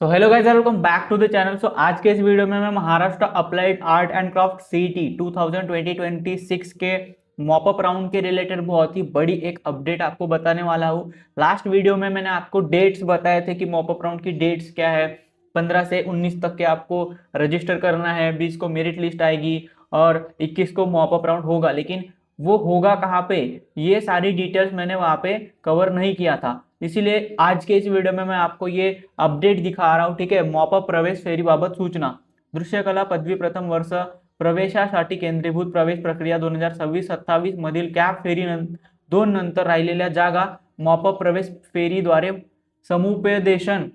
So hello guys, welcome back to the channel. So आज के इस वीडियो में मैं Maharashtra applied art and craft CET 2026 के मॉपअप राउंड के रिलेटेड बहुत ही बड़ी एक अपडेट आपको बताने वाला हूँ। लास्ट वीडियो में मैंने आपको डेट्स बताए थे कि मॉपअप राउंड की डेट्स क्या है। 15 से 19 तक के आपको रजिस्टर करना है, 20 को मेरिट लिस्ट आएगी और 21 को मॉपअप राउंड होगा। लेकिन वो होगा कहाँ पे, ये सारी डिटेल्स मैंने वहाँ पे कवर नहीं किया था। इसीलिए आज के इस वीडियो में मैं आपको ये अपडेट दिखा रहा हूँ। ठीक है, मॉपअप प्रवेश फेरीबाबत सूचना। दृश्यकला पदवी प्रथम वर्ष प्रवेशासाठी केंद्रीभूत प्रवेश प्रक्रिया 2026-27 मधील कॅप फेरी 2 नंतर राहिलेल्या जागा मॉपअप प्रवेश फेरीद्वारे समुपदेशन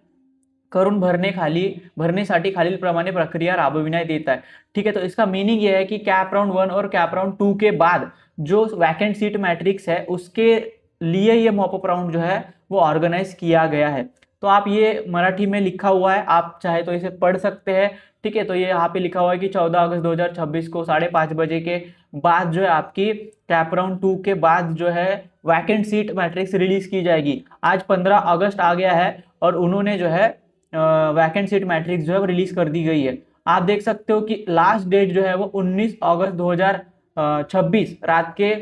करून भरण्यासाठी खालील प्रमाणे प्रक्रिया राबविण्यात येत आहे। ठीक है, तो इसका मीनिंग ये है कि कैप राउंड 1 और कैप राउंड 2 के बाद जो वैकेंट सीट मैट्रिक्स है उसके लिए ये मॉपअप राउंड जो है वो ऑर्गेनाइज किया गया है। तो आप ये मराठी में लिखा हुआ है, आप चाहे तो इसे पढ़ सकते हैं। ठीक है, तो ये यहाँ पे लिखा हुआ है कि 14 अगस्त 2026 को 5:30 बजे के बाद जो है आपकी कैप राउंड 2 के बाद जो है वैकेंट सीट मैट्रिक्स रिलीज की जाएगी। आज 15 अगस्त आ गया है और उन्होंने जो है वैकेंट सीट मैट्रिक्स जो है रिलीज कर दी गई है। आप देख सकते हो कि लास्ट डेट जो है वो 19 अगस्त 2026 रात के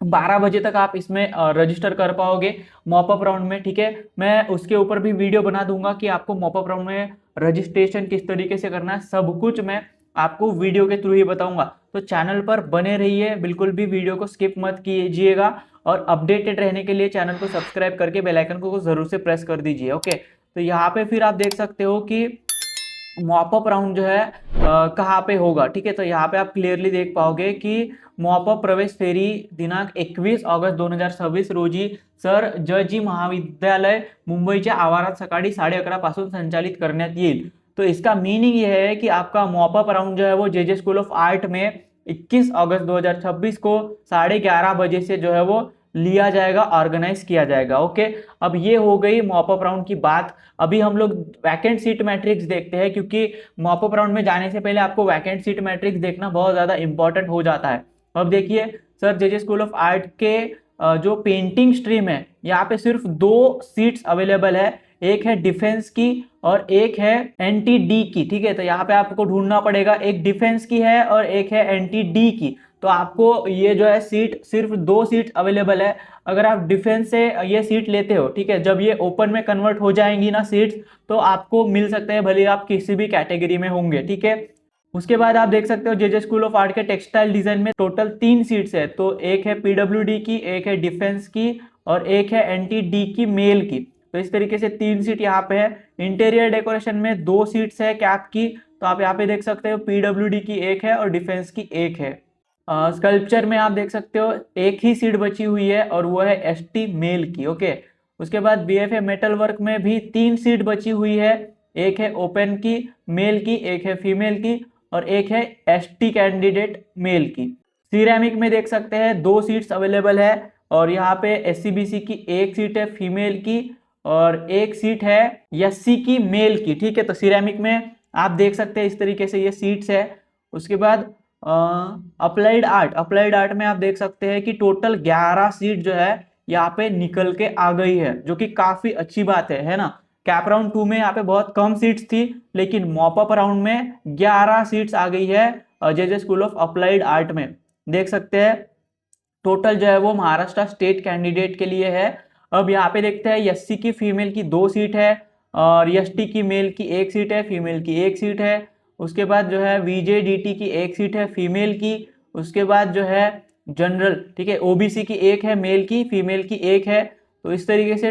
12 बजे तक आप इसमें रजिस्टर कर पाओगे मॉपअप राउंड में। ठीक है, मैं उसके ऊपर भी वीडियो बना दूंगा कि आपको मॉपअप राउंड में रजिस्ट्रेशन किस तरीके से करना है, सब कुछ मैं आपको वीडियो के थ्रू ही बताऊंगा। तो चैनल पर बने रहिए, बिल्कुल भी वीडियो को स्किप मत कीजिएगा और अपडेटेड रहने के लिए चैनल को सब्सक्राइब करके बेल आइकन को जरूर से प्रेस कर दीजिए। ओके, तो यहाँ पे फिर आप देख सकते हो कि मॉपअप राउंड जो है कहाँ पे होगा। ठीक है, तो यहाँ पे आप क्लियरली देख पाओगे कि मॉपअप प्रवेश फेरी दिनांक 21 ऑगस्ट 2026 रोजी सर जजी महाविद्यालय मुंबईच्या आवारात सकाळी 11:30 पासून संचालित करण्यात येईल। तो इसका मीनिंग ये है कि आपका मॉपअप राउंड जो है वो जे स्कूल ऑफ आर्ट में 21 अगस्त 2026 को 11:30 बजे से जो है वो लिया जाएगा, ऑर्गेनाइज किया जाएगा। ओके, अब ये हो गई मॉपअप राउंड की बात। अभी हम लोग वैकेंट सीट मैट्रिक्स देखते हैं, क्योंकि मॉपअप राउंड में जाने से पहले आपको वैकेंट सीट मैट्रिक्स देखना बहुत ज्यादा इंपॉर्टेंट हो जाता है। अब देखिए sir J school of art के जो पेंटिंग स्ट्रीम है यहाँ पे सिर्फ 2 सीट्स अवेलेबल है, एक है डिफेंस की और एक है एनटी डी की। ठीक है, तो यहाँ पे आपको ढूंढना पड़ेगा, एक डिफेंस की है और एक है एनटी डी की। तो आपको ये जो है सीट सिर्फ 2 सीट अवेलेबल है। अगर आप डिफेंस से ये सीट लेते हो, ठीक है, जब ये ओपन में कन्वर्ट हो जाएंगी ना सीट्स, तो आपको मिल सकते हैं, भले आप किसी भी कैटेगरी में होंगे। ठीक है, उसके बाद आप देख सकते हो जे स्कूल ऑफ आर्ट के टेक्सटाइल डिजाइन में टोटल 3 सीट्स है। तो एक है पीडब्ल्यूडी की, एक है डिफेंस की और एक है एनटी डी की मेल की। तो इस तरीके से 3 सीट यहाँ पे है। इंटीरियर डेकोरेशन में 2 सीट्स है कैप की। तो आप यहाँ पे देख सकते हो पीडब्ल्यूडी की एक है और डिफेंस की एक है। स्कल्पचर में आप देख सकते हो एक ही सीट बची हुई है और वो है एसटी मेल की। ओके, उसके बाद बीएफए मेटल वर्क में भी 3 सीट बची हुई है, एक है ओपन की मेल की, एक है फीमेल की और एक है एसटी कैंडिडेट मेल की। सिरेमिक में देख सकते हैं 2 सीट्स अवेलेबल है और यहाँ पे एससीबीसी की एक सीट है फीमेल की और एक सीट है एससी की मेल की। ठीक है, तो सिरेमिक में आप देख सकते हैं इस तरीके से ये सीट्स है। उसके बाद अप्लाइड आर्ट में आप देख सकते हैं कि टोटल 11 सीट जो है यहाँ पे निकल के आ गई है, जो कि काफी अच्छी बात है ना। कैप राउंड 2 में यहाँ पे बहुत कम सीट्स थी, लेकिन मॉपअप राउंड में 11 सीट्स आ गई है जे स्कूल ऑफ अप्लाइड आर्ट में। देख सकते हैं टोटल जो है वो महाराष्ट्र स्टेट कैंडिडेट के लिए है। अब यहाँ पे देखते हैं एससी की फीमेल की 2 सीट है और एसटी की मेल की 1 सीट है, फीमेल की 1 सीट है। उसके बाद जो है वीजेडीटी की 1 सीट है फीमेल की। उसके बाद जो है जनरल, ठीक है, ओबीसी की 1 है मेल की, फीमेल की 1 है। तो इस तरीके से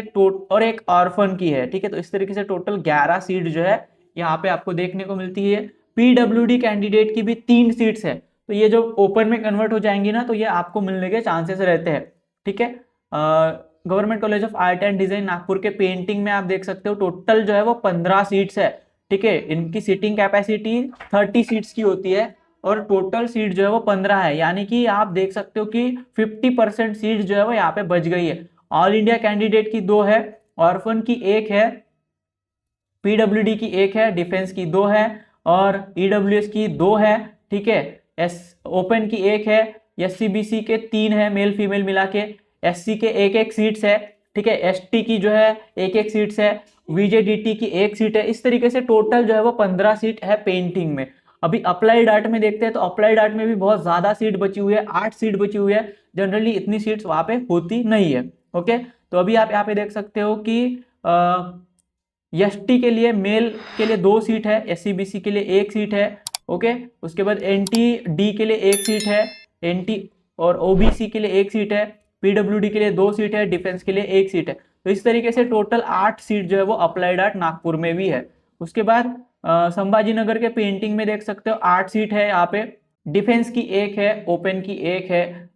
और एक ऑर्फन की है। ठीक है, तो इस तरीके से टोटल 11 सीट जो है यहाँ पे आपको देखने को मिलती है। पीडब्ल्यूडी कैंडिडेट की भी 3 सीट्स है। तो ये जो ओपन में कन्वर्ट हो जाएंगी ना, तो ये आपको मिलने के चांसेस रहते हैं। ठीक है, government college of art and design Nagpur के पेंटिंग में आप देख सकते हो टोटल जो है वो 15 सीट्स है। ठीक है, इनकी सीटिंग कैपेसिटी 30 सीट्स की होती है और टोटल सीट जो है वो 15 है, यानी कि आप देख सकते हो कि 50% सीट जो है वो यहाँ पे बच गई है। ऑल इंडिया कैंडिडेट की 2 है, ऑर्फन की 1 है, पीडब्ल्यूडी की 1 है, डिफेंस की 2 है और ईडब्ल्यूएस की 2 है। ठीक है, ओपन की 1 है, एससीबीसी के 3 है मेल फीमेल मिला के, एससी के 1-1 सीट्स है। ठीक है, एसटी की जो है 1-1 सीट्स है, VJDT की एक सीट है। इस तरीके से टोटल जो है वो 15 सीट है पेंटिंग में। अभी अप्लाइड आर्ट में देखते हैं तो अप्लाइड आर्ट में भी बहुत ज्यादा सीट बची हुई है, 8 सीट बची हुई है। जनरली इतनी सीट्स वहां पे होती नहीं है। ओके, तो अभी आप यहाँ पे देख सकते हो कि एसटी के लिए मेल के लिए 2 सीट है, SC BC के लिए 1 सीट है। ओके, उसके बाद NTD के लिए 1 सीट है, NT और OBC के लिए 1 सीट है, PWD के लिए 2 सीट है, डिफेंस के लिए 1 सीट है। तो इस तरीके से टोटल 8 सीट जो है वो अप्लाइड आर्ट नागपुर में भी है। उसके बाद संभाजी नगर के पेंटिंग में देख सकते हो 8 सीट है यहाँ पे। डिफेंस की 1 है, ओपन की 1 है,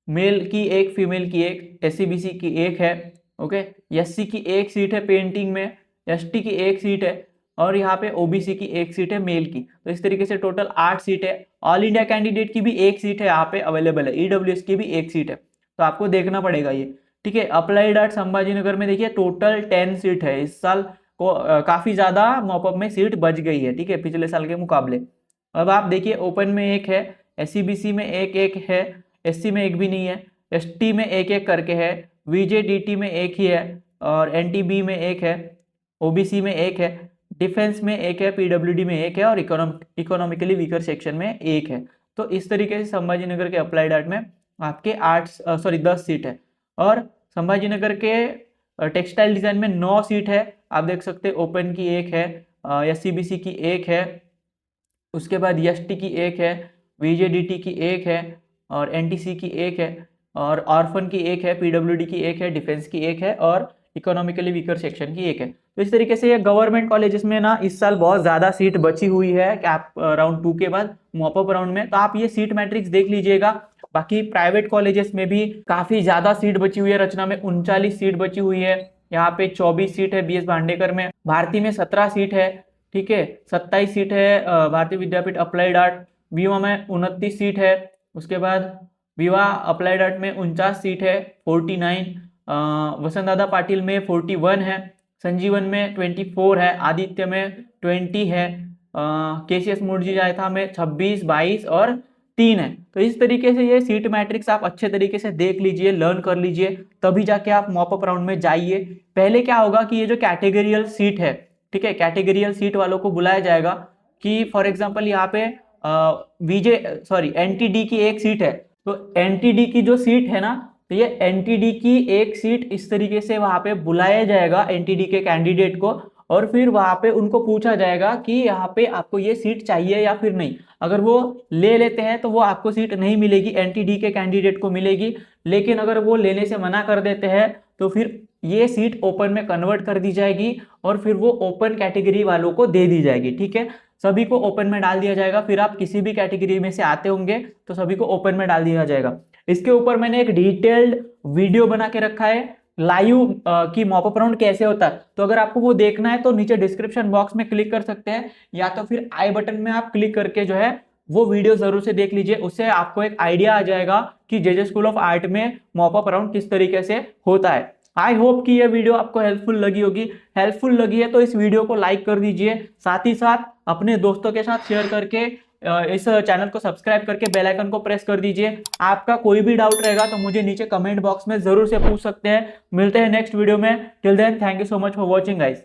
मेल की 1, फीमेल की 1, SC BC की 1 है। ओके, SC की 1 सीट है पेंटिंग में, ST की 1 सीट है और यहाँ पे OBC की 1 सीट है मेल की। तो इस तरीके से टोटल 8 सीट है। ऑल इंडिया कैंडिडेट की भी 1 सीट है यहाँ पे अवेलेबल है, EWS की भी 1 सीट है। तो आपको देखना पड़ेगा ये। ठीक है, अप्लाइड आर्ट संभाजी नगर में देखिए टोटल 10 सीट है। इस साल को काफी ज्यादा मॉपअप में सीट बच गई है, ठीक है, पिछले साल के मुकाबले। अब आप देखिए ओपन में 1 है, SC BC में 1 है, SC में 1 भी नहीं है, ST में 1 करके है, VJDT में 1 ही है और NTB में 1 है, OBC में 1 है, डिफेंस में 1 है, PWD में 1 है और इकोनॉमिकली वीकर सेक्शन में 1 है। तो इस तरीके से संभाजी नगर के अप्लाइड आर्ट में आपके 10 सीट है। और संभाजी नगर के टेक्सटाइल डिजाइन में 9 सीट है। आप देख सकते हैं ओपन की 1 है, SC BC की 1 है, उसके बाद ST की 1 है, VJDT की 1 है और NTC की 1 है और ऑर्फन की 1 है, PWD की 1 है, डिफेंस की 1 है और इकोनॉमिकली वीकर सेक्शन की 1 है। तो इस तरीके से ये गवर्नमेंट कॉलेजेस में ना इस साल बहुत ज्यादा सीट बची हुई है कैप राउंड 2 के बाद मॉपअप राउंड में। तो आप ये सीट मैट्रिक्स देख लीजिएगा। बाकी प्राइवेट कॉलेजेस में भी काफी ज्यादा सीट बची हुई है। रचना में 39 सीट बची हुई है, यहाँ पे 24 सीट है BS भांडेकर में, भारती में 17 सीट है, ठीक है, 27 सीट है भारतीय विद्यापीठ अप्लाइड आर्ट, विवा में 29 सीट है, उसके बाद विवा अप्लाइड आर्ट में 49 सीट है 49, वसंत दादा पाटिल में 41 है, संजीवन में 24 है, आदित्य में 20 है, KCS मुर्जी जायथा में 26, 22 और 3 है। तो इस तरीके से ये सीट मैट्रिक्स आप अच्छे तरीके से देख लीजिए, लर्न कर लीजिए, तभी जाके आप मॉपअप राउंड में जाइए। पहले क्या होगा कि ये जो कैटेगरियल सीट है, ठीक है, कैटेगरियल सीट वालों को बुलाया जाएगा कि फॉर एग्जांपल यहाँ पे NTD की 1 सीट है, तो NTD की जो सीट है ना, तो ये NTD की 1 सीट इस तरीके से वहां पे बुलाया जाएगा NTD के कैंडिडेट को और फिर वहां पे उनको पूछा जाएगा कि यहाँ पे आपको ये सीट चाहिए या फिर नहीं। अगर वो ले लेते हैं तो वो आपको सीट नहीं मिलेगी, NTD के कैंडिडेट को मिलेगी। लेकिन अगर वो लेने से मना कर देते हैं तो फिर ये सीट ओपन में कन्वर्ट कर दी जाएगी और फिर वो ओपन कैटेगरी वालों को दे दी जाएगी। ठीक है, सभी को ओपन में डाल दिया जाएगा। फिर आप किसी भी कैटेगरी में से आते होंगे तो सभी को ओपन में डाल दिया जाएगा। इसके ऊपर मैंने एक डिटेल्ड वीडियो बना के रखा है, लाइव की मॉपअप राउंड कैसे होता है। तो अगर आपको वो देखना है तो नीचे डिस्क्रिप्शन बॉक्स में क्लिक कर सकते हैं या तो फिर आई बटन में आप क्लिक करके जो है वो वीडियो जरूर से देख लीजिए। उससे आपको एक आइडिया आ जाएगा कि जेजे स्कूल ऑफ आर्ट में मॉपअप राउंड किस तरीके से होता है। आई होप कि यह वीडियो आपको हेल्पफुल लगी होगी। हेल्पफुल लगी है तो इस वीडियो को लाइक कर दीजिए, साथ ही साथ अपने दोस्तों के साथ शेयर करके इस चैनल को सब्सक्राइब करके बेल आइकन को प्रेस कर दीजिए। आपका कोई भी डाउट रहेगा तो मुझे नीचे कमेंट बॉक्स में जरूर से पूछ सकते हैं। मिलते हैं नेक्स्ट वीडियो में। Till then thank you so much for watching guys.